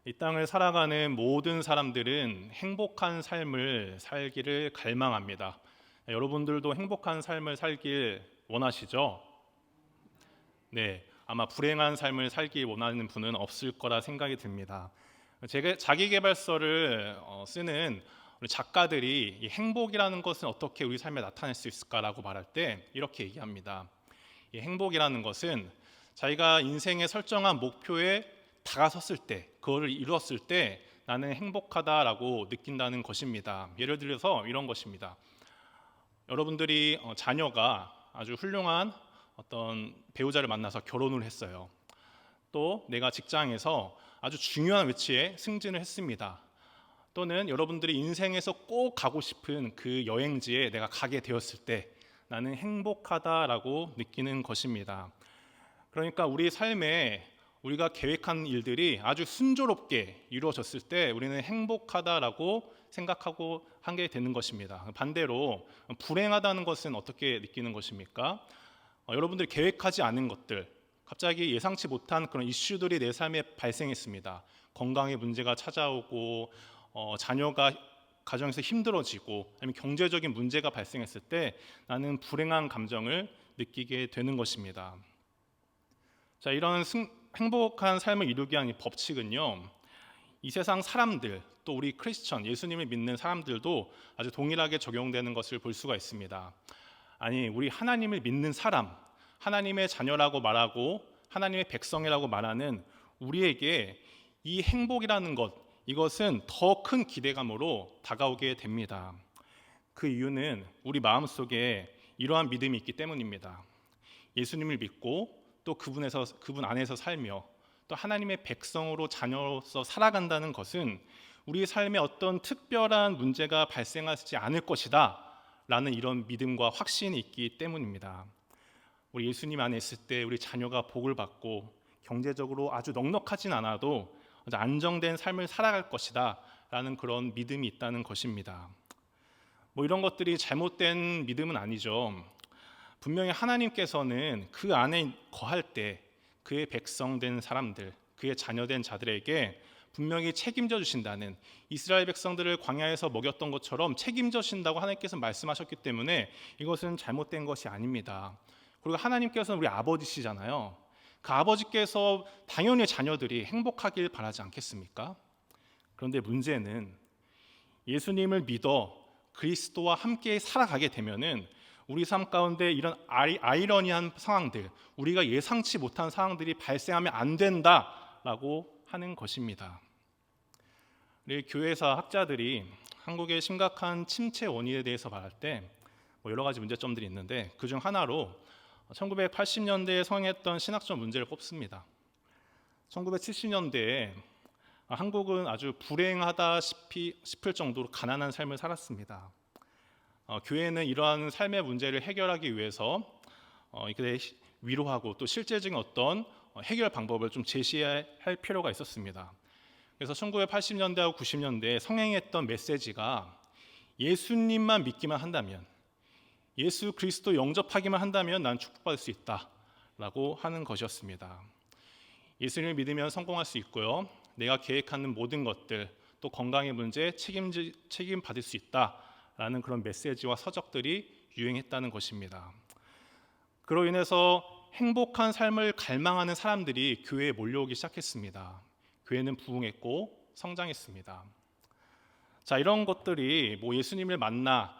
이 땅을 살아가는 모든 사람들은 행복한 삶을 살기를 갈망합니다. 여러분들도 행복한 삶을 살길 원하시죠? 네, 아마 불행한 삶을 살기 원하는 분은 없을 거라 생각이 듭니다. 제가 자기계발서를 쓰는 우리 작가들이 이 행복이라는 것은 어떻게 우리 삶에 나타낼 수 있을까라고 말할 때 이렇게 얘기합니다. 이 행복이라는 것은 자기가 인생에 설정한 목표에 다가섰을 때, 그거를 이루었을 때 나는 행복하다라고 느낀다는 것입니다. 예를 들어서 이런 것입니다. 여러분들이 자녀가 아주 훌륭한 어떤 배우자를 만나서 결혼을 했어요. 또 내가 직장에서 아주 중요한 위치에 승진을 했습니다. 또는 여러분들이 인생에서 꼭 가고 싶은 그 여행지에 내가 가게 되었을 때 나는 행복하다라고 느끼는 것입니다. 그러니까 우리 삶에 우리가 계획한 일들이 아주 순조롭게 이루어졌을 때 우리는 행복하다라고 생각하고 하게 되는 것입니다. 반대로 불행하다는 것은 어떻게 느끼는 것입니까? 여러분들이 계획하지 않은 것들, 갑자기 예상치 못한 그런 이슈들이 내 삶에 발생했습니다. 건강에 문제가 찾아오고 자녀가 가정에서 힘들어지고 아니면 경제적인 문제가 발생했을 때 나는 불행한 감정을 느끼게 되는 것입니다. 자, 이런 행복한 삶을 이루기 위한 이 법칙은요, 이 세상 사람들, 또 우리 크리스천, 예수님을 믿는 사람들도 아주 동일하게 적용되는 것을 볼 수가 있습니다. 아니, 우리 하나님을 믿는 사람, 하나님의 자녀라고 말하고 하나님의 백성이라고 말하는 우리에게 이 행복이라는 것, 이것은 더 큰 기대감으로 다가오게 됩니다. 그 이유는 우리 마음속에 이러한 믿음이 있기 때문입니다. 예수님을 믿고 또 그분 안에서 살며 또 하나님의 백성으로 자녀로서 살아간다는 것은 우리 삶에 어떤 특별한 문제가 발생하지 않을 것이다 라는 이런 믿음과 확신이 있기 때문입니다. 우리 예수님 안에 있을 때 우리 자녀가 복을 받고 경제적으로 아주 넉넉하진 않아도 아주 안정된 삶을 살아갈 것이다 라는 그런 믿음이 있다는 것입니다. 이런 것들이 잘못된 믿음은 아니죠. 분명히 하나님께서는 그 안에 거할 때 그의 백성된 사람들, 그의 자녀된 자들에게 분명히 책임져 주신다는, 이스라엘 백성들을 광야에서 먹였던 것처럼 책임져 주신다고 하나님께서 말씀하셨기 때문에 이것은 잘못된 것이 아닙니다. 그리고 하나님께서는 우리 아버지시잖아요. 그 아버지께서 당연히 자녀들이 행복하길 바라지 않겠습니까? 그런데 문제는 예수님을 믿어 그리스도와 함께 살아가게 되면은 우리 삶 가운데 이런 아이러니한 상황들, 우리가 예상치 못한 상황들이 발생하면 안 된다라고 하는 것입니다. 우리 교회사 학자들이 한국의 심각한 침체 원인에 대해서 말할 때 여러 가지 문제점들이 있는데 그중 하나로 1980년대에 성행했던 신학적 문제를 꼽습니다. 1970년대에 한국은 아주 불행하다 싶을 정도로 가난한 삶을 살았습니다. 교회는 이러한 삶의 문제를 해결하기 위해서 이렇게 위로하고 또 실제적인 어떤 해결 방법을 좀 제시할 필요가 있었습니다. 그래서 1980년대하고 90년대에 성행했던 메시지가 예수님만 믿기만 한다면, 예수 그리스도 영접하기만 한다면 난 축복받을 수 있다라고 하는 것이었습니다. 예수님을 믿으면 성공할 수 있고요, 내가 계획하는 모든 것들, 또 건강의 문제 책임 받을 수 있다라는 그런 메시지와 서적들이 유행했다는 것입니다. 그로 인해서 행복한 삶을 갈망하는 사람들이 교회에 몰려오기 시작했습니다. 교회는 부흥했고 성장했습니다. 자, 이런 것들이 예수님을 만나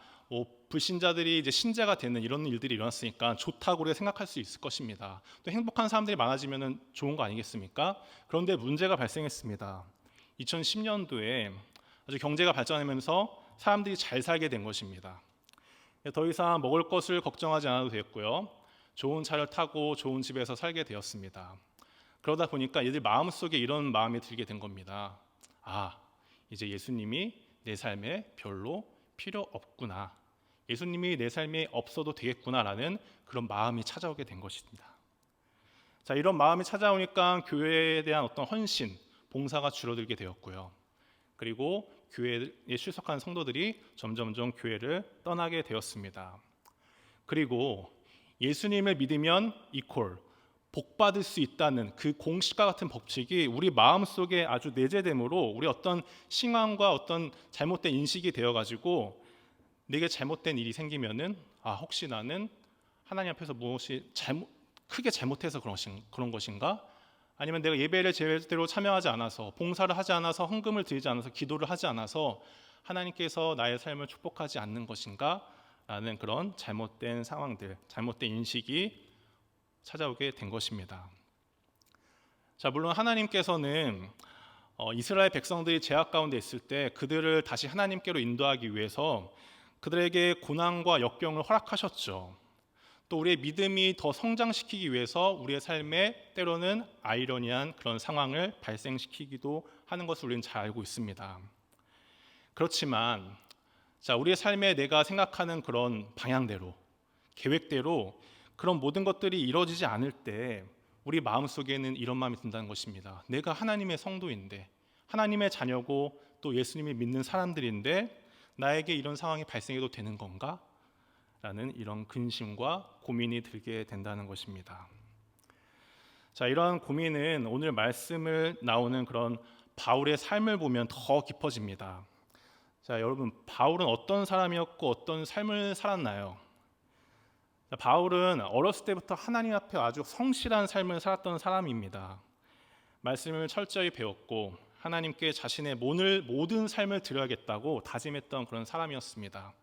불신자들이 이제 신자가 되는 이런 일들이 일어났으니까 좋다고 우리가 생각할 수 있을 것입니다. 또 행복한 사람들이 많아지면 좋은 거 아니겠습니까? 그런데 문제가 발생했습니다. 2010년도에 아주 경제가 발전하면서 사람들이 잘 살게 된 것입니다. 더 이상 먹을 것을 걱정하지 않아도 되었고요, 좋은 차를 타고 좋은 집에서 살게 되었습니다. 그러다 보니까 얘들 마음속에 이런 마음이 들게 된 겁니다. 이제 예수님이 내 삶에 별로 필요 없구나, 예수님이 내 삶에 없어도 되겠구나라는 그런 마음이 찾아오게 된 것입니다. 자, 이런 마음이 찾아오니까 교회에 대한 어떤 헌신, 봉사가 줄어들게 되었고요, 그리고 교회에 출석한 성도들이 점점점 교회를 떠나게 되었습니다. 그리고 예수님을 믿으면 이퀄 복받을 수 있다는 그 공식과 같은 법칙이 우리 마음속에 아주 내재됨으로 우리 어떤 신앙과 어떤 잘못된 인식이 되어가지고 내게 잘못된 일이 생기면은 혹시 나는 하나님 앞에서 무엇이 크게 잘못해서 그런 것인가? 아니면 내가 예배를 제대로 참여하지 않아서, 봉사를 하지 않아서, 헌금을 드리지 않아서, 기도를 하지 않아서 하나님께서 나의 삶을 축복하지 않는 것인가? 라는 그런 잘못된 상황들, 잘못된 인식이 찾아오게 된 것입니다. 자, 물론 하나님께서는 이스라엘 백성들이 죄악 가운데 있을 때 그들을 다시 하나님께로 인도하기 위해서 그들에게 고난과 역경을 허락하셨죠. 또 우리의 믿음이 더 성장시키기 위해서 우리의 삶에 때로는 아이러니한 그런 상황을 발생시키기도 하는 것을 우리는 잘 알고 있습니다. 그렇지만 우리의 삶에 내가 생각하는 그런 방향대로, 계획대로 그런 모든 것들이 이루어지지 않을 때 우리 마음속에는 이런 마음이 든다는 것입니다. 내가 하나님의 성도인데, 하나님의 자녀고 또 예수님을 믿는 사람들인데 나에게 이런 상황이 발생해도 되는 건가? 라는 이런 근심과 고민이 들게 된다는 것입니다. 자, 이러한 고민은 오늘 말씀을 나오는 그런 바울의 삶을 보면 더 깊어집니다. 자, 여러분, 바울은 어떤 사람이었고 어떤 삶을 살았나요? 자, 바울은 어렸을 때부터 하나님 앞에 아주 성실한 삶을 살았던 사람입니다. 말씀을 철저히 배웠고 하나님께 자신의 모든 삶을 드려야겠다고 다짐했던 그런 사람이었습니다.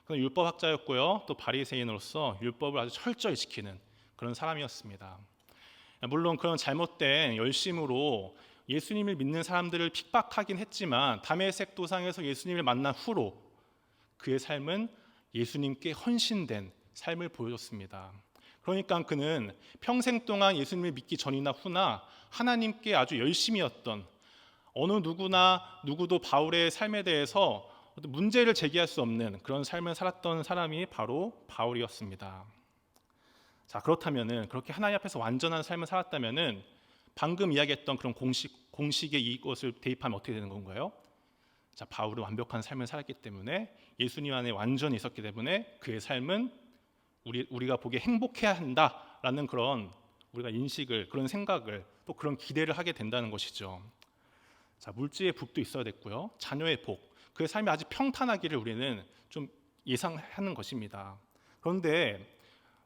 그는 율법학자였고요, 또 바리새인으로서 율법을 아주 철저히 지키는 그런 사람이었습니다. 물론 그런 잘못된 열심으로 예수님을 믿는 사람들을 핍박하긴 했지만 다메섹 도상에서 예수님을 만난 후로 그의 삶은 예수님께 헌신된 삶을 보여줬습니다. 그러니까 그는 평생 동안 예수님을 믿기 전이나 후나 하나님께 아주 열심이었던, 어느 누구도 바울의 삶에 대해서 문제를 제기할 수 없는 그런 삶을 살았던 사람이 바로 바울이었습니다. 자, 그렇다면은 그렇게 하나님 앞에서 완전한 삶을 살았다면은 방금 이야기했던 그런 공식에 이것을 대입하면 어떻게 되는 건가요? 자, 바울은 완벽한 삶을 살았기 때문에, 예수님 안에 완전히 있었기 때문에 그의 삶은 우리가 보기에 행복해야 한다라는 그런 우리가 인식을, 그런 생각을, 또 그런 기대를 하게 된다는 것이죠. 자, 물질의 복도 있어야 됐고요, 자녀의 복, 그의 삶이 아주 평탄하기를 우리는 좀 예상하는 것입니다. 그런데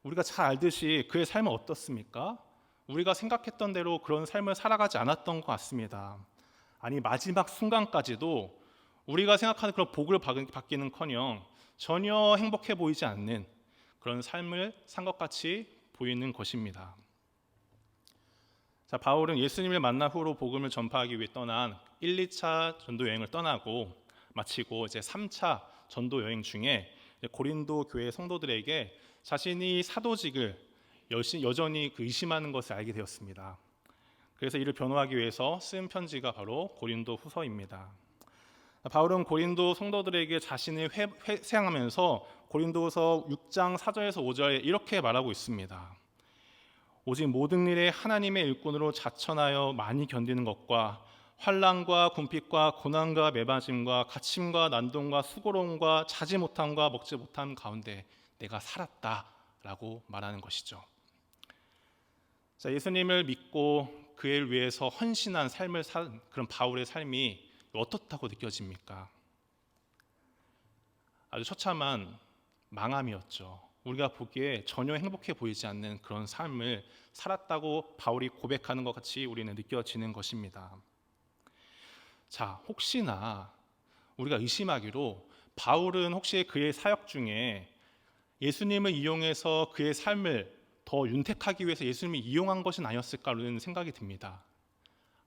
우리가 잘 알듯이 그의 삶은 어떻습니까? 우리가 생각했던 대로 그런 삶을 살아가지 않았던 것 같습니다. 아니, 마지막 순간까지도 우리가 생각하는 그런 복을 받기는커녕 전혀 행복해 보이지 않는 그런 삶을 산 것 같이 보이는 것입니다. 자, 바울은 예수님을 만난 후로 복음을 전파하기 위해 떠난 1, 2차 전도 여행을 마치고 이제 3차 전도 여행 중에 고린도 교회 성도들에게 자신이 사도직을 여전히 의심하는 것을 알게 되었습니다. 그래서 이를 변호하기 위해서 쓴 편지가 바로 고린도 후서입니다. 바울은 고린도 성도들에게 자신을 회상하면서 고린도서 6장 4절에서 5절에 이렇게 말하고 있습니다. 오직 모든 일에 하나님의 일꾼으로 자천하여 많이 견디는 것과 환난과 궁핍과 고난과 매맞음과 갇힘과 난동과 수고로움과 자지 못함과 먹지 못함 가운데 내가 살았다라고 말하는 것이죠. 자, 예수님을 믿고 그를 위해서 헌신한 삶을 산 그런 바울의 삶이 어떻다고 느껴집니까? 아주 처참한 망함이었죠. 우리가 보기에 전혀 행복해 보이지 않는 그런 삶을 살았다고 바울이 고백하는 것 같이 우리는 느껴지는 것입니다. 자, 혹시나 우리가 의심하기로 바울은 혹시 그의 사역 중에 예수님을 이용해서 그의 삶을 더 윤택하기 위해서 예수님을 이용한 것은 아니었을까라는 생각이 듭니다.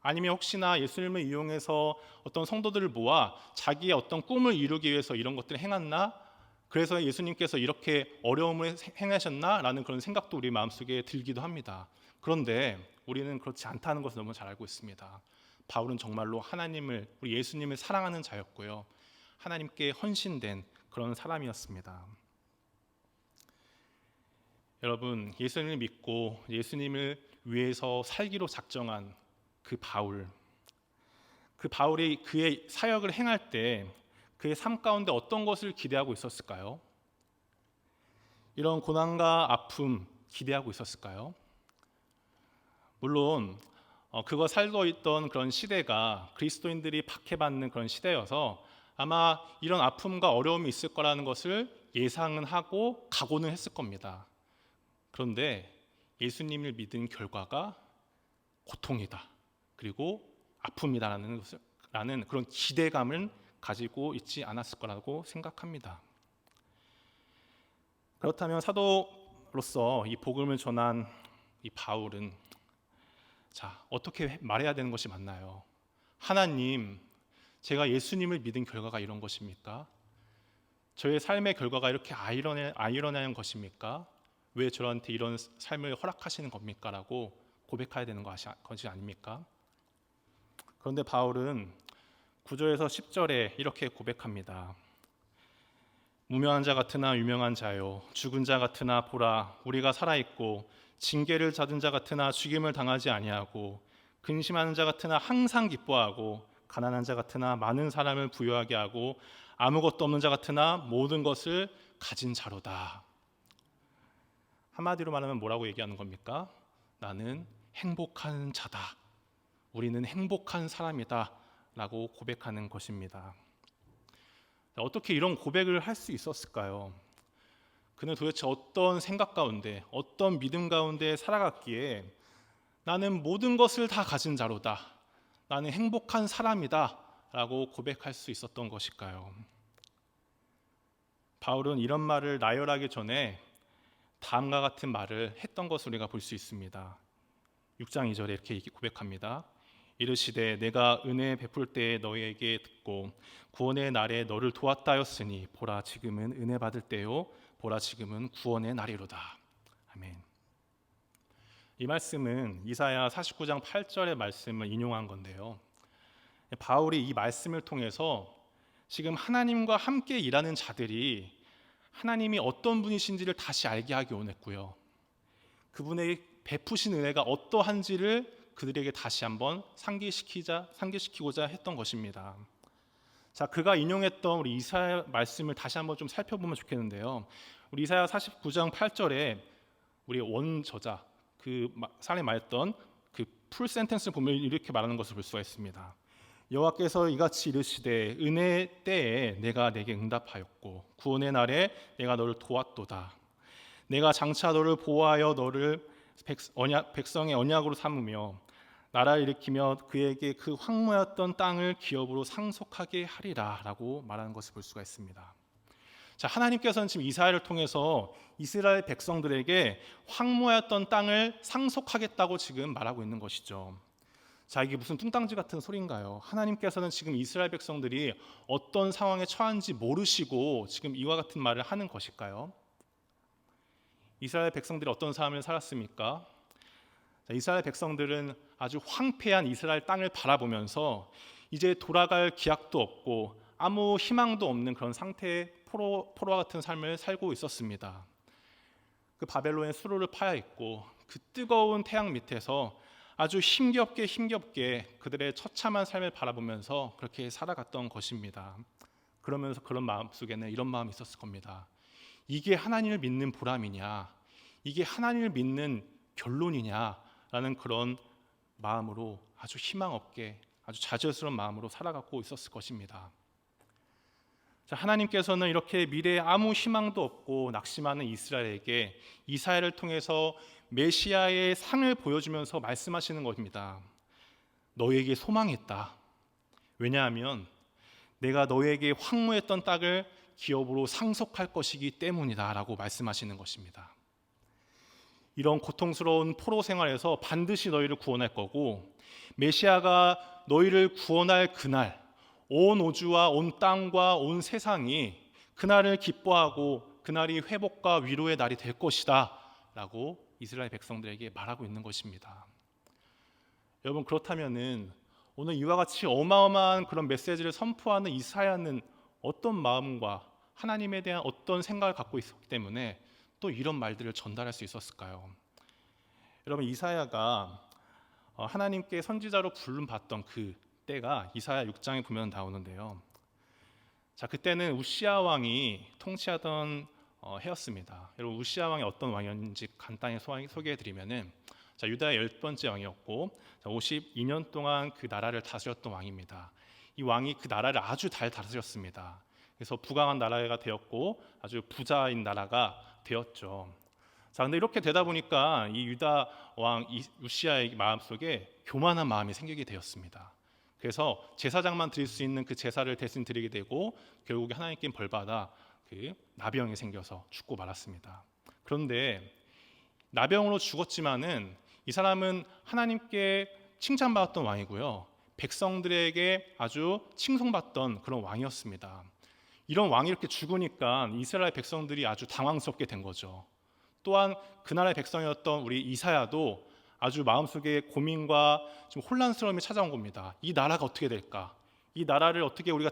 아니면 혹시나 예수님을 이용해서 어떤 성도들을 모아 자기의 어떤 꿈을 이루기 위해서 이런 것들을 행했나? 그래서 예수님께서 이렇게 어려움을 행하셨나? 라는 그런 생각도 우리 마음속에 들기도 합니다. 그런데 우리는 그렇지 않다는 것을 너무 잘 알고 있습니다. 바울은 정말로 우리 예수님을 사랑하는 자였고요, 하나님께 헌신된 그런 사람이었습니다. 여러분, 예수님을 믿고 예수님을 위해서 살기로 작정한 그 바울이 그의 사역을 행할 때 그의 삶 가운데 어떤 것을 기대하고 있었을까요? 이런 고난과 아픔 기대하고 있었을까요? 물론 그거 살고 있던 그런 시대가 그리스도인들이 박해받는 그런 시대여서 아마 이런 아픔과 어려움이 있을 거라는 것을 예상은 하고 각오는 했을 겁니다. 그런데 예수님을 믿은 결과가 고통이다, 그리고 아픔이다라는 그런 기대감을 가지고 있지 않았을 거라고 생각합니다. 그렇다면 사도로서 이 복음을 전한 이 바울은 어떻게 말해야 되는 것이 맞나요? 하나님, 제가 예수님을 믿은 결과가 이런 것입니까? 저의 삶의 결과가 이렇게 아이러니한 것입니까? 왜 저한테 이런 삶을 허락하시는 겁니까? 라고 고백해야 되는 것이 아닙니까? 그런데 바울은 9절에서 10절에 이렇게 고백합니다. 무명한 자 같으나 유명한 자요, 죽은 자 같으나 보라, 우리가 살아있고 징계를 받은 자 같으나 죽임을 당하지 아니하고 근심하는 자 같으나 항상 기뻐하고 가난한 자 같으나 많은 사람을 부유하게 하고 아무것도 없는 자 같으나 모든 것을 가진 자로다. 한마디로 말하면 뭐라고 얘기하는 겁니까? 나는 행복한 자다, 우리는 행복한 사람이다 라고 고백하는 것입니다. 어떻게 이런 고백을 할 수 있었을까요? 그는 도대체 어떤 생각 가운데, 어떤 믿음 가운데 살아갔기에 나는 모든 것을 다 가진 자로다, 나는 행복한 사람이다 라고 고백할 수 있었던 것일까요? 바울은 이런 말을 나열하기 전에 다음과 같은 말을 했던 것을 우리가 볼 수 있습니다. 6장 2절에 이렇게 고백합니다. 이르시되 내가 은혜 베풀 때에 너희에게 듣고 구원의 날에 너를 도왔다 하였으니 보라 지금은 은혜 받을 때요, 보라 지금은 구원의 날이로다. 아멘. 이 말씀은 이사야 49장 8절의 말씀을 인용한 건데요, 바울이 이 말씀을 통해서 지금 하나님과 함께 일하는 자들이 하나님이 어떤 분이신지를 다시 알게 하기 원했고요, 그분의 베푸신 은혜가 어떠한지를 그들에게 다시 한번 상기시키고자 했던 것입니다. 그가 인용했던 우리 이사야 말씀을 다시 한번 좀 살펴보면 좋겠는데요, 우리 이사야 49장 8절에 우리 원저자 그 사람이 말했던 그 풀 센텐스를 보면 이렇게 말하는 것을 볼 수가 있습니다. 여호와께서 이같이 이르시되 은혜 때에 내가 내게 응답하였고 구원의 날에 내가 너를 도왔도다. 내가 장차 너를 보호하여 너를 백성의 언약으로 삼으며 나라를 일으키며 그에게 그 황무였던 땅을 기업으로 상속하게 하리라 라고 말하는 것을 볼 수가 있습니다. 하나님께서는 지금 이사야를 통해서 이스라엘 백성들에게 황무였던 땅을 상속하겠다고 지금 말하고 있는 것이죠. 이게 무슨 뚱땅지 같은 소리인가요? 하나님께서는 지금 이스라엘 백성들이 어떤 상황에 처한지 모르시고 지금 이와 같은 말을 하는 것일까요? 이스라엘 백성들이 어떤 삶을 살았습니까? 이스라엘 백성들은 아주 황폐한 이스라엘 땅을 바라보면서 이제 돌아갈 기약도 없고 아무 희망도 없는 그런 상태의 포로와 같은 삶을 살고 있었습니다. 그 바벨론의 수로를 파야 했고 그 뜨거운 태양 밑에서 아주 힘겹게 그들의 처참한 삶을 바라보면서 그렇게 살아갔던 것입니다. 그러면서 그런 마음 속에는 이런 마음이 있었을 겁니다. 이게 하나님을 믿는 보람이냐, 이게 하나님을 믿는 결론이냐라는 그런 마음으로 아주 희망 없게, 아주 좌절스러운 마음으로 살아가고 있었을 것입니다. 하나님께서는 이렇게 미래에 아무 희망도 없고 낙심하는 이스라엘에게 이사야를 통해서 메시아의 상을 보여주면서 말씀하시는 것입니다. 너에게 소망이 있다. 왜냐하면 내가 너에게 황무했던 땅을 기업으로 상속할 것이기 때문이다 라고 말씀하시는 것입니다. 이런 고통스러운 포로 생활에서 반드시 너희를 구원할 거고, 메시아가 너희를 구원할 그날, 온 우주와 온 땅과 온 세상이 그날을 기뻐하고 그날이 회복과 위로의 날이 될 것이다 라고 이스라엘 백성들에게 말하고 있는 것입니다. 여러분, 그렇다면은 오늘 이와 같이 어마어마한 그런 메시지를 선포하는 이사야는 어떤 마음과 하나님에 대한 어떤 생각을 갖고 있었기 때문에 또 이런 말들을 전달할 수 있었을까요? 여러분, 이사야가 하나님께 선지자로 부름받던 그 때가 이사야 6장에 보면 나오는데요. 그때는 우시야 왕이 통치하던 해였습니다. 여러분, 우시야 왕이 어떤 왕이었는지 간단히 소개해드리면은, 자, 유다의 10번째 왕이었고 52년 동안 그 나라를 다스렸던 왕입니다. 이 왕이 그 나라를 아주 잘 다스렸습니다. 그래서 부강한 나라가 되었고 아주 부자인 나라가 되었죠. 자, 근데 이렇게 되다 보니까 이 유다 왕 우시아의 마음속에 교만한 마음이 생기게 되었습니다. 그래서 제사장만 드릴 수 있는 그 제사를 대신 드리게 되고 결국에 하나님께 벌받아 그 나병이 생겨서 죽고 말았습니다. 그런데 나병으로 죽었지만은 이 사람은 하나님께 칭찬받았던 왕이고요, 백성들에게 아주 칭송받던 그런 왕이었습니다. 이런 왕이 이렇게 죽으니까 이스라엘 백성들이 아주 당황스럽게 된 거죠. 또한 그 나라의 백성이었던 우리 이사야도 아주 마음속에 고민과 좀 혼란스러움이 찾아온 겁니다. 이 나라가 어떻게 될까? 이 나라를 어떻게 우리가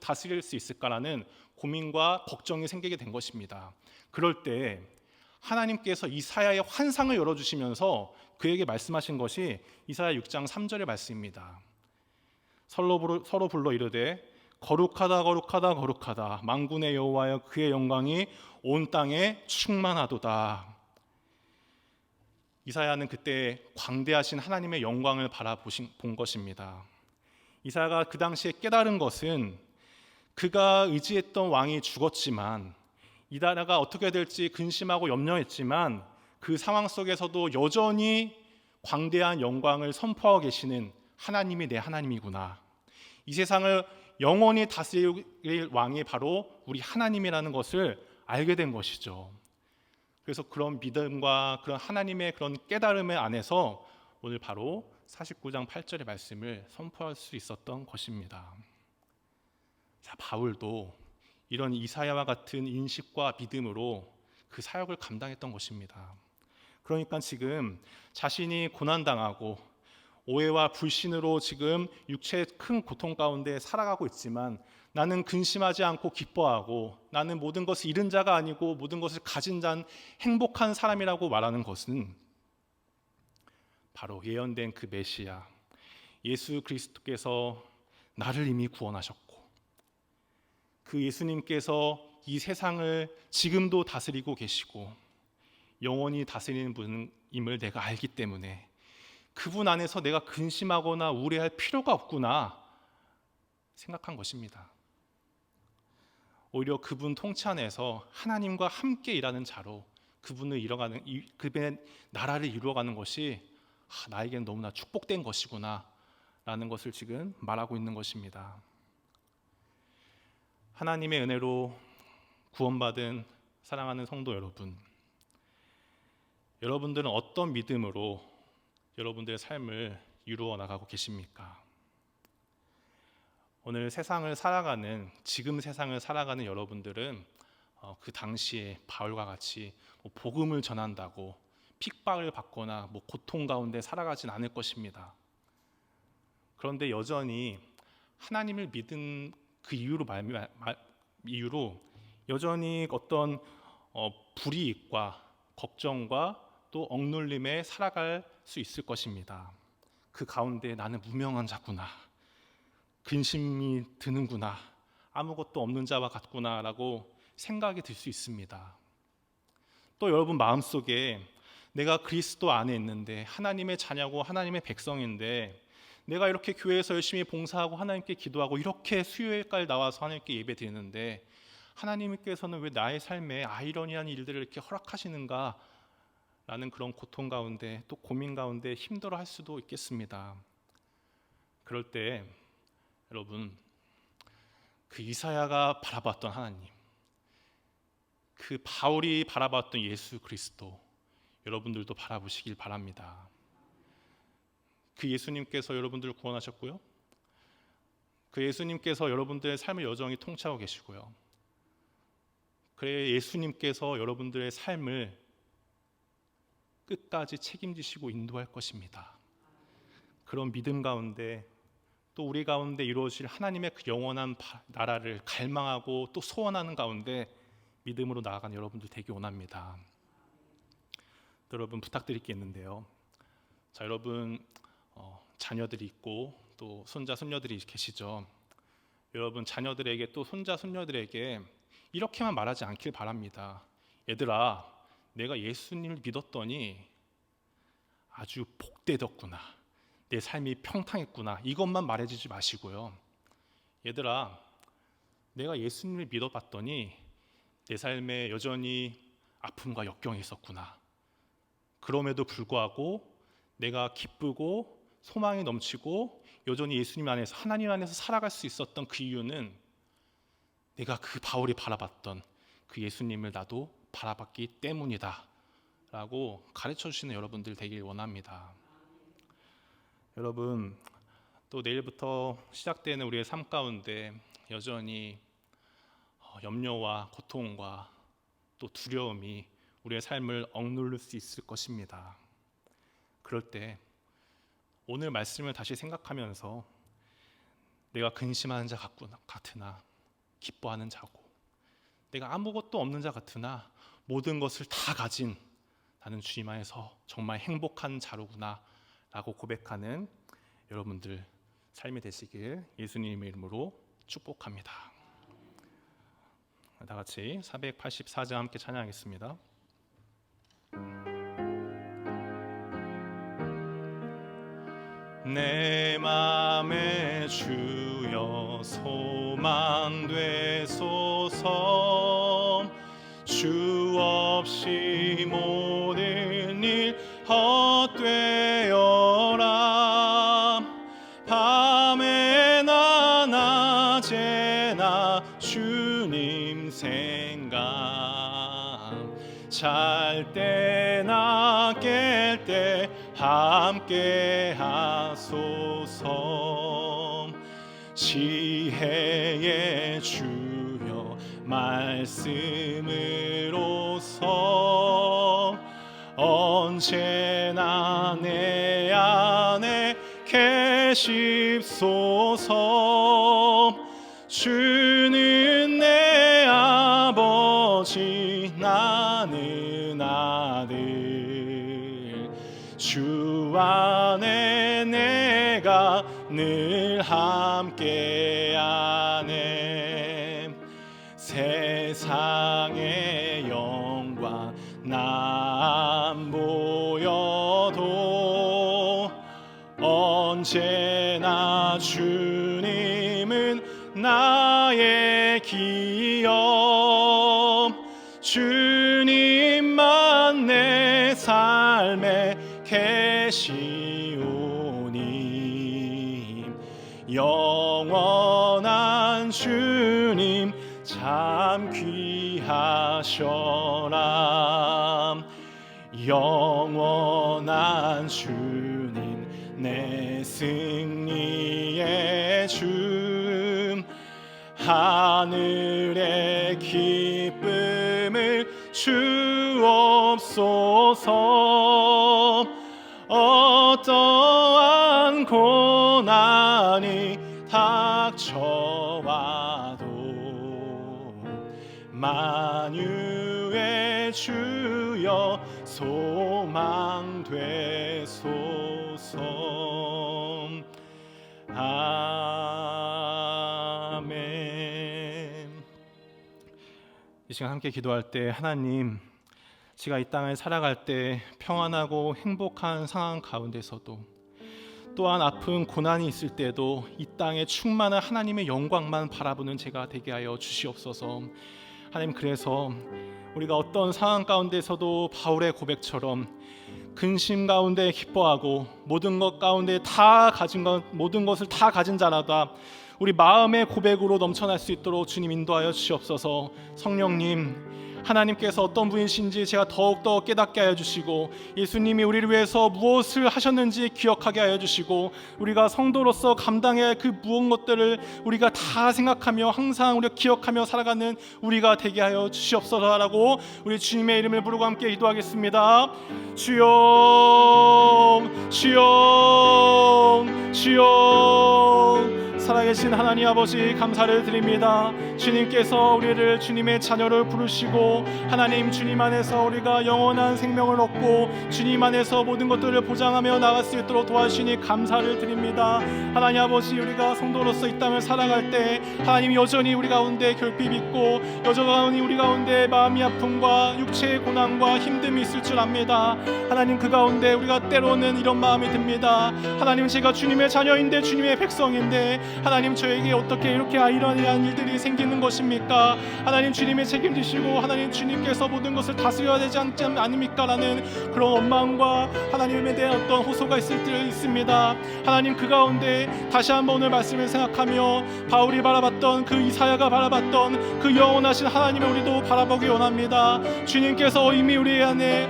다스릴 수 있을까라는 고민과 걱정이 생기게 된 것입니다. 그럴 때 하나님께서 이사야의 환상을 열어주시면서 그에게 말씀하신 것이 이사야 6장 3절의 말씀입니다. 서로 불러 이르되 거룩하다 거룩하다 거룩하다 만군의 여호와여 그의 영광이 온 땅에 충만하도다. 이사야는 그때 광대하신 하나님의 영광을 본 것입니다. 이사야가 그 당시에 깨달은 것은 그가 의지했던 왕이 죽었지만 이 나라가 어떻게 될지 근심하고 염려했지만 그 상황 속에서도 여전히 광대한 영광을 선포하고 계시는 하나님이 내 하나님이구나. 이 세상을 영원히 다스릴 왕이 바로 우리 하나님이라는 것을 알게 된 것이죠. 그래서 그런 믿음과 그런 하나님의 그런 깨달음의 안에서 오늘 바로 49장 8절의 말씀을 선포할 수 있었던 것입니다. 자, 바울도 이런 이사야와 같은 인식과 믿음으로 그 사역을 감당했던 것입니다. 그러니까 지금 자신이 고난당하고 오해와 불신으로 지금 육체의 큰 고통 가운데 살아가고 있지만 나는 근심하지 않고 기뻐하고 나는 모든 것을 잃은 자가 아니고 모든 것을 가진 자는 행복한 사람이라고 말하는 것은 바로 예언된 그 메시아 예수 그리스도께서 나를 이미 구원하셨고 그 예수님께서 이 세상을 지금도 다스리고 계시고 영원히 다스리는 분임을 내가 알기 때문에 그분 안에서 내가 근심하거나 우려할 필요가 없구나 생각한 것입니다. 오히려 그분 통치 안에서 하나님과 함께 일하는 자로 그분을 이뤄가는 그분의 나라를 이루어가는 것이 나에게는 너무나 축복된 것이구나 라는 것을 지금 말하고 있는 것입니다. 하나님의 은혜로 구원받은 사랑하는 성도 여러분, 여러분들은 어떤 믿음으로 여러분들의 삶을 이루어 나가고 계십니까? 오늘 세상을 살아가는 지금 세상을 살아가는 여러분들은 그 당시에 바울과 같이 복음을 전한다고 핍박을 받거나 고통 가운데 살아가진 않을 것입니다. 그런데 여전히 하나님을 믿은 그 이유로 여전히 어떤 불이익과 걱정과 또 억눌림에 살아갈 수 있을 것입니다. 그 가운데 나는 무명한 자구나, 근심이 드는구나, 아무것도 없는 자와 같구나라고 생각이 들 수 있습니다. 또 여러분 마음속에 내가 그리스도 안에 있는데 하나님의 자녀고 하나님의 백성인데 내가 이렇게 교회에서 열심히 봉사하고 하나님께 기도하고 이렇게 수요일까지 나와서 하나님께 예배 드리는데 하나님께서는 왜 나의 삶에 아이러니한 일들을 이렇게 허락하시는가 라는 그런 고통 가운데 또 고민 가운데 힘들어할 수도 있겠습니다. 그럴 때 여러분 그 이사야가 바라봤던 하나님, 그 바울이 바라봤던 예수 그리스도 여러분들도 바라보시길 바랍니다. 그 예수님께서 여러분들을 구원하셨고요, 그 예수님께서 여러분들의 삶을 여전히 통치하고 계시고요, 그래 예수님께서 여러분들의 삶을 끝까지 책임지시고 인도할 것입니다. 그런 믿음 가운데 또 우리 가운데 이루어질 하나님의 그 영원한 나라를 갈망하고 또 소원하는 가운데 믿음으로 나아가는 여러분들 되기 원합니다. 여러분 부탁드릴 게 있는데요. 자, 여러분 자녀들이 있고 또 손자 손녀들이 계시죠. 여러분 자녀들에게 또 손자 손녀들에게 이렇게만 말하지 않길 바랍니다. 얘들아, 내가 예수님을 믿었더니 아주 복되었구나, 내 삶이 평탄했구나, 이것만 말해주지 마시고요. 얘들아, 내가 예수님을 믿어봤더니 내 삶에 여전히 아픔과 역경이 있었구나. 그럼에도 불구하고 내가 기쁘고 소망이 넘치고 여전히 예수님 안에서, 하나님 안에서 살아갈 수 있었던 그 이유는 내가 그 바울이 바라봤던 그 예수님을 나도 바라봤기 때문이다 라고 가르쳐 주시는 여러분들 되길 원합니다. 여러분, 또 내일부터 시작되는 우리의 삶 가운데 여전히 염려와 고통과 또 두려움이 우리의 삶을 억누를 수 있을 것입니다. 그럴 때 오늘 말씀을 다시 생각하면서 내가 근심하는 자 같으나 기뻐하는 자고, 내가 아무것도 없는 자 같으나 모든 것을 다 가진 나는 주님 안에서 정말 행복한 자로구나 라고 고백하는 여러분들 삶이 되시길 예수님의 이름으로 축복합니다. 다 같이 484장 함께 찬양하겠습니다. 내 맘에 주여 소망 되소서. 주 없이 모든 일 헛되어라. 밤에나 낮에나 주님 생각, 잘 때나 깰 때 함께 하소서. 지혜의 주여 말씀으로서 언제나 내 안에 계십소서. 주는 내 아버지, 나는 아들. 주 안에 내가 늘 함께하네. 세상의 영광 나 안 보여도 언제나 주님은 나의 기업. 주님만 내 삶에 계시오니 영원한 주님 참 귀하셔라. 영원한 주님 내 승리의 주, 하늘의 기쁨을 주옵소서. 어떠한 고난이 닥쳐와도 만유의 주여 소망 되소서. 아멘. 이 시간 함께 기도할 때, 하나님, 제가 이 땅을 살아갈 때 평안하고 행복한 상황 가운데서도, 또한 아픈 고난이 있을 때도 이 땅에 충만한 하나님의 영광만 바라보는 제가 되게 하여 주시옵소서. 하나님, 그래서 우리가 어떤 상황 가운데서도 바울의 고백처럼 근심 가운데 기뻐하고 모든 것 가운데 모든 것을 다 가진 자라다 우리 마음의 고백으로 넘쳐날 수 있도록 주님 인도하여 주시옵소서. 성령님, 하나님께서 어떤 분이신지 제가 더욱더 깨닫게 하여 주시고, 예수님이 우리를 위해서 무엇을 하셨는지 기억하게 하여 주시고, 우리가 성도로서 감당해야 할 그 무언 것들을 우리가 다 생각하며 항상 우리가 기억하며 살아가는 우리가 되게 하여 주시옵소서라고 우리 주님의 이름을 부르고 함께 기도하겠습니다. 주여, 주여, 주여, 살아계신 하나님 아버지 감사를 드립니다. 주님께서 우리를 주님의 자녀를 부르시고 하나님 주님 안에서 우리가 영원한 생명을 얻고 주님 안에서 모든 것들을 보장하며 나갈 수 있도록 도와주시니 감사를 드립니다. 하나님 아버지 우리가 성도로서 이 땅을 살아갈 때 하나님 여전히 우리 가운데 결핍이 있고 여전히 우리 가운데 마음의 아픔과 육체의 고난과 힘듦이 있을 줄 압니다. 하나님 그 가운데 우리가 때로는 이런 마음이 듭니다. 하나님 제가 주님의 자녀인데 주님의 백성인데 하나님 저에게 어떻게 이렇게 이러한 일들이 생기는 것입니까? 하나님 주님이 책임지시고 하나님 주님께서 모든 것을 다스려야 되지 않지 않습니까? 라는 그런 원망과 하나님에 대한 어떤 호소가 있을 때 있습니다. 하나님 그 가운데 다시 한번 오늘 말씀을 생각하며 바울이 바라봤던 그 이사야가 바라봤던 그 영원하신 하나님을 우리도 바라보기 원합니다. 주님께서 이미 우리 안에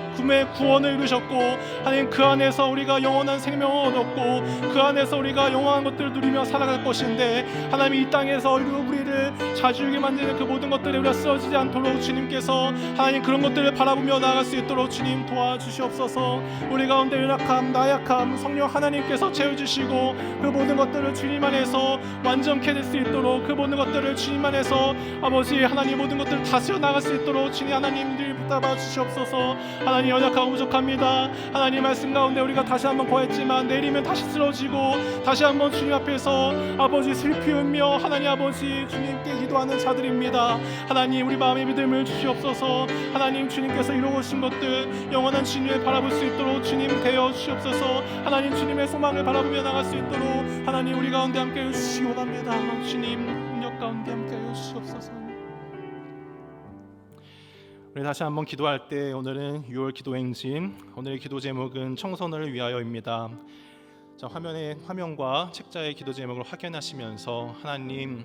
구원을 이루셨고 하나님 그 안에서 우리가 영원한 생명을 얻었고 그 안에서 우리가 영원한 것들을 누리며 살아갈 것인데 하나님 이 땅에서 우리를 자주하게 만드는 그 모든 것들에 우리가 쓰러지지 않도록 주님께서 하나님 그런 것들을 바라보며 나아갈 수 있도록 주님 도와주시옵소서. 우리 가운데 연약함 나약함 성령 하나님께서 채워주시고 그 모든 것들을 주님 안에서 완전케 될 수 있도록 그 모든 것들을 주님 안에서 아버지 하나님 모든 것들을 다스려 나갈 수 있도록 주님 하나님들 붙잡아 주시옵소서. 하나님 연약하고 부족합니다. 하나님 말씀 가운데 우리가 다시 한번 거했지만 내리면 다시 쓰러지고 다시 한번 주님 앞에서 아버지 슬피 울며 하나님 아버지 주님께 기도하는 자들입니다. 하나님 우리 마음의 믿음을 주시옵소서. 하나님 주님께서 이루어오신 것들 영원한 주님을 바라볼 수 있도록 주님 되어 주시옵소서. 하나님 주님의 소망을 바라보며 나갈 수 있도록 하나님 우리 가운데 함께 해주시기 원합니다. 주님 능력 가운데 함께 해주시옵소서. 우리 다시 한번 기도할 때 오늘은 6월 기도행진 오늘의 기도 제목은 청소년을 위하여입니다. 자, 화면과 책자의 기도 제목을 확인하시면서 하나님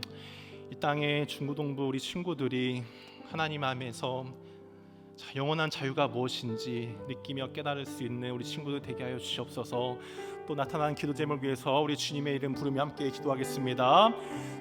이 땅의 중고등부 우리 친구들이 하나님 안에서 영원한 자유가 무엇인지 느끼며 깨달을 수 있는 우리 친구들 되게 하여 주시옵소서. 또 나타난 기도 제목을 위해서 우리 주님의 이름 부르며 함께 기도하겠습니다.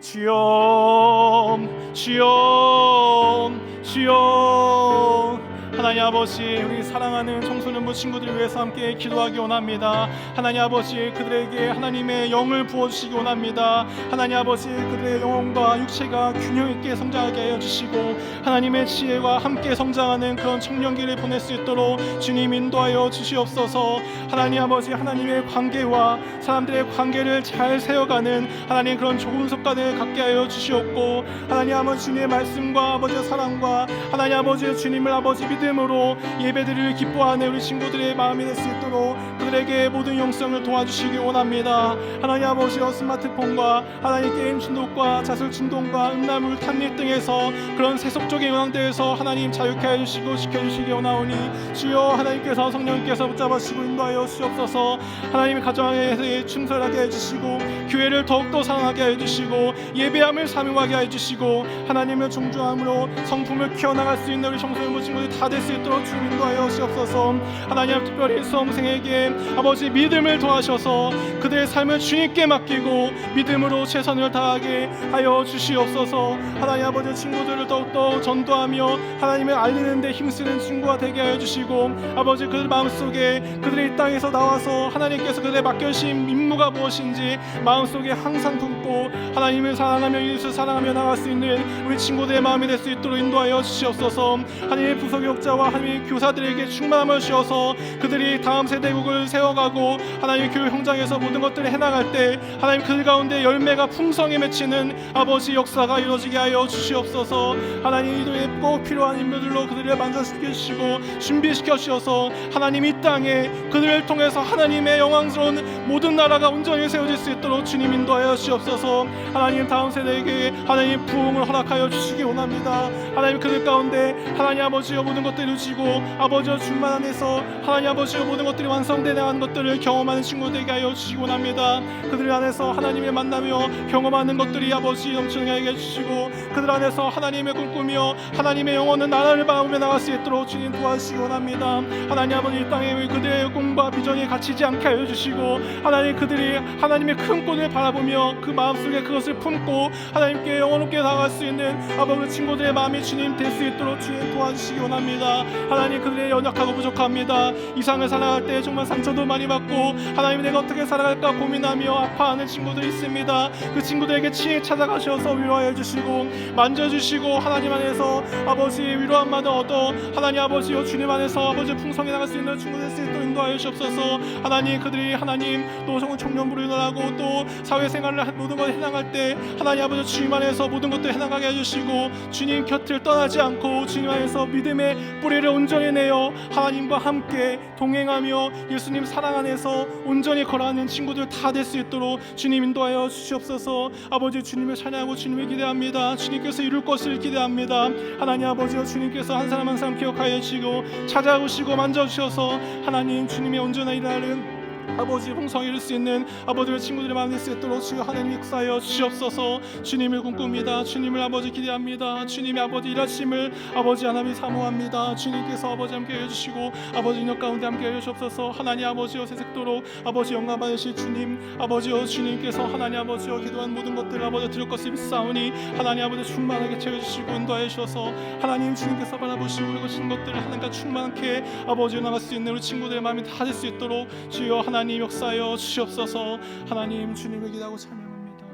주여 주여 주여. 하나님 아버지 우리 사랑하는 청소년부 친구들을 위해서 함께 기도하기 원합니다. 하나님 아버지 그들에게 하나님의 영을 부어주시기 원합니다. 하나님 아버지 그들의 영혼과 육체가 균형 있게 성장하게 하여 주시고 하나님의 지혜와 함께 성장하는 그런 청년기를 보낼 수 있도록 주님 인도하여 주시옵소서. 하나님 아버지 하나님의 관계와 사람들의 관계를 잘 세워가는 하나님 그런 좋은 습관을 갖게 하여 주시옵고 하나님 아버지 주님의 말씀과 아버지의 사랑과 하나님 아버지의 주님을 아버지 믿음으로 예배드리를 기뻐하는 우리 친구들의 마음이 될 수 있도록 그들에게 모든 영성을 도와주시기 원합니다. 하나님 아버지여 스마트폰과 하나님 게임 중독과 자술 진동과 음란물 탐닉 등에서 그런 세속적인 영향대에서 하나님 자유케 해주시고 지켜주시기 원하오니 주여 하나님께서 성령님께서 붙잡아주시고 인도하여 주옵소서. 하나님 가정에 충성하게 해주시고 교회를 더욱더 사랑하게 해주시고 예배함을 사명하게 해주시고 하나님의 존중함으로 성품을 키워나갈 수 있는 우리 청소년 친구들 다 될 수 있도록 주님 인도하여 주옵소서. 하나님 특별히 수험생에게 아버지 믿음을 도와셔서 그들의 삶을 주님께 맡기고 믿음으로 최선을 다하게 하여 주시옵소서. 하나님 아버지 친구들을 더욱더 전도하며 하나님을 알리는 데 힘쓰는 친구가 되게 하여 주시고 아버지 그들 마음속에 그들의 이 땅에서 나와서 하나님께서 그들의 맡겨주신 임무가 무엇인지 마음속에 항상 품고 하나님을 사랑하며 예수를 사랑하며 나갈 수 있는 우리 친구들의 마음이 될 수 있도록 인도하여 주시옵소서. 하나님의 부속역자와 하나님의 교사들에게 충만함을 주셔서 그들이 다음 세대국을 세워가고 하나님의 교육 현장에서 모든 것들을 해나갈 때 하나님 그 가운데 열매가 풍성히 맺히는 아버지 역사가 이루어지게 하여 주시옵소서. 하나님 이들에 꼭 필요한 인물들로 그들을 만족시켜 주시고 준비시켜 주셔서 하나님 이 땅에 그들을 통해서 하나님의 영광스러운 모든 나라가 온전히 세워질 수 있도록 주님 인도하여 주시옵소서. 하나님 다음 세대에게 하나님 부흥을 허락하여 주시기 원합니다. 하나님 그들 가운데 하나님 아버지여 모든 것들을 주시고 아버지여 주만 안에서 하나님 아버지여 모든 것들이 완성되는 것들을 경험하는 친구들에게 하여 주시기 원합니다. 그들 안에서 하나님을 만나며 경험하는 것들이 아버지 넘치게 해주시고 그들 안에서 하나님의 꿈꾸며 하나님의 영혼은 나라를 바라보며 나갈 수 있도록 주님 도와주시기 원합니다. 하나님 아버지, 이 땅에 그들의 꿈과 비전이 갇히지 않게 하여 주시고, 하나님 그들이 하나님의 큰 꿈을 바라보며 그 마음속에 그것을 품고 하나님께 영원롭게 나아갈 수 있는 아버지 친구들의 마음이 주님 될 수 있도록 주님 도와주시기 원합니다. 하나님 그들의 연약하고 부족합니다. 이 세상을 살아갈 때 정말 상처도 많이 받고 하나님 내가 어떻게 살아갈까 고민하며 아파하는 친구들이 있습니다. 그 친구들에게 친히 찾아가셔서 위로하여 주시고 만져주시고 하나님 안에서 아버지 위로함마다 얻어 하나님 아버지요 주님 안에서 아버지 풍성히 나갈 수 있는 친구들 수 있도록 인도하여 주옵소서. 하나님 그들이 하나님 또 청년부로 일어나고 또 사회생활을 모든 걸 해나갈 때 하나님 아버지 주님 안에서 모든 것도 해나가게 해주시고 주님 곁을 떠나지 않고 주님 안에서 믿음의 뿌리를 온전히 내어 하나님과 함께 동행하며 예수님 사랑 안에서 온전히 걸어가는 친구들 다 될 수 있도록 주님 인도하여 주시옵소서. 아버지 주님을 찬양하고 주님을 기대합니다. 주님께서 이룰 것을 기대합니다. 하나님 아버지여 주님께서 한 사람 한 사람 기억하여 주시고 찾아오시고 만져주셔서 하나님 주님의 온전한 일하는 아버지 풍성히 이룰 수 있는 아버지의 친구들의 마음이 될 수 있도록 주여 하나님 역사하여 주시옵소서. 주님을 꿈꿉니다. 주님을 아버지 기대합니다. 주님의 아버지 일하심을 아버지 하나님 사모합니다. 주님께서 아버지 함께 해주시고 아버지 인력 가운데 함께 해주시옵소서. 하나님 아버지여 새색도록 아버지 영광 받으실 주님 아버지여 주님께서 하나님 아버지여 기도한 모든 것들을 아버지 드릴 것을 믿사오니 하나님 아버지 충만하게 채워주시고 인도하여 주셔서 하나님 주님께서 바라보시고 이루신 것들을 하나님과 충만하게 아버지여 나갈 수 있는 우리 친구들의 마음이 다 될 수 있도록 주여 하나님 역사하여 주시옵소서. 하나님 주님을 기도하고 찬양합니다.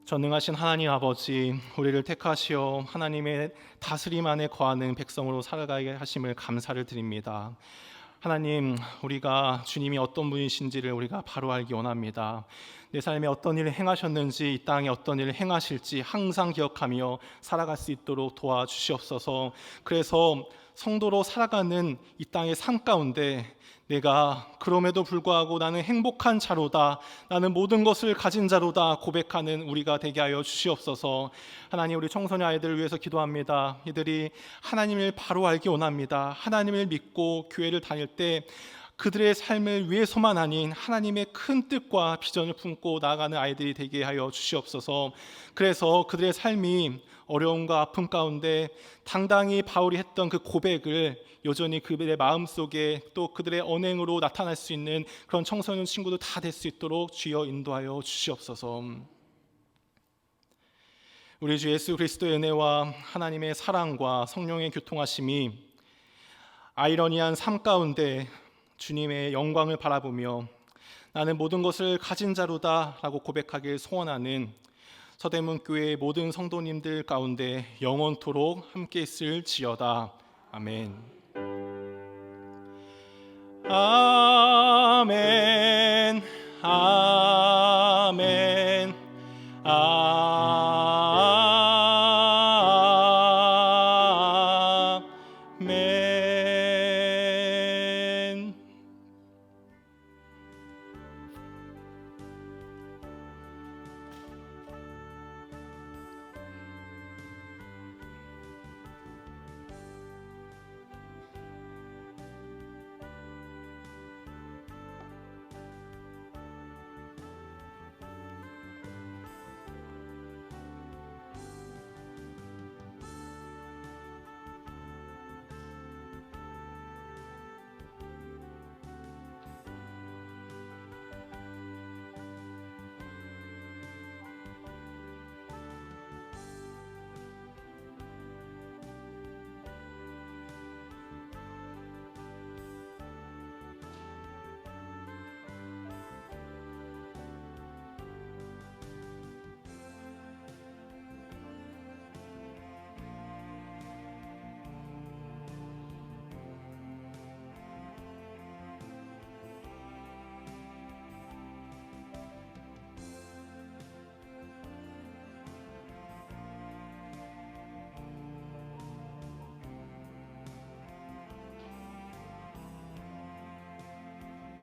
전능하신 하나님 아버지, 우리를 택하시어 하나님의 다스림 안에 거하는 백성으로 살아가게 하심을 감사를 드립니다. 하나님, 우리가 주님이 어떤 분이신지를 우리가 바로 알기 원합니다. 내 삶에 어떤 일을 행하셨는지, 이 땅에 어떤 일을 행하실지 항상 기억하며 살아갈 수 있도록 도와주시옵소서. 그래서 성도로 살아가는 이 땅의 삶 가운데 내가 그럼에도 불구하고 나는 행복한 자로다, 나는 모든 것을 가진 자로다 고백하는 우리가 되게 하여 주시옵소서. 하나님, 우리 청소년 아이들을 위해서 기도합니다. 이들이 하나님을 바로 알기 원합니다. 하나님을 믿고 교회를 다닐 때 그들의 삶을 위해서만 아닌 하나님의 큰 뜻과 비전을 품고 나아가는 아이들이 되게 하여 주시옵소서. 그래서 그들의 삶이 어려움과 아픔 가운데 당당히 바울이 했던 그 고백을 여전히 그들의 마음속에 또 그들의 언행으로 나타날 수 있는 그런 청소년 친구도 다 될 수 있도록 주여 인도하여 주시옵소서. 우리 주 예수 그리스도의 은혜와 하나님의 사랑과 성령의 교통하심이 아이러니한 삶 가운데 주님의 영광을 바라보며 나는 모든 것을 가진 자로다 라고 고백하길 소원하는 서대문 교회의 모든 성도님들 가운데 영원토록 함께 있을지어다. 아멘. 아멘.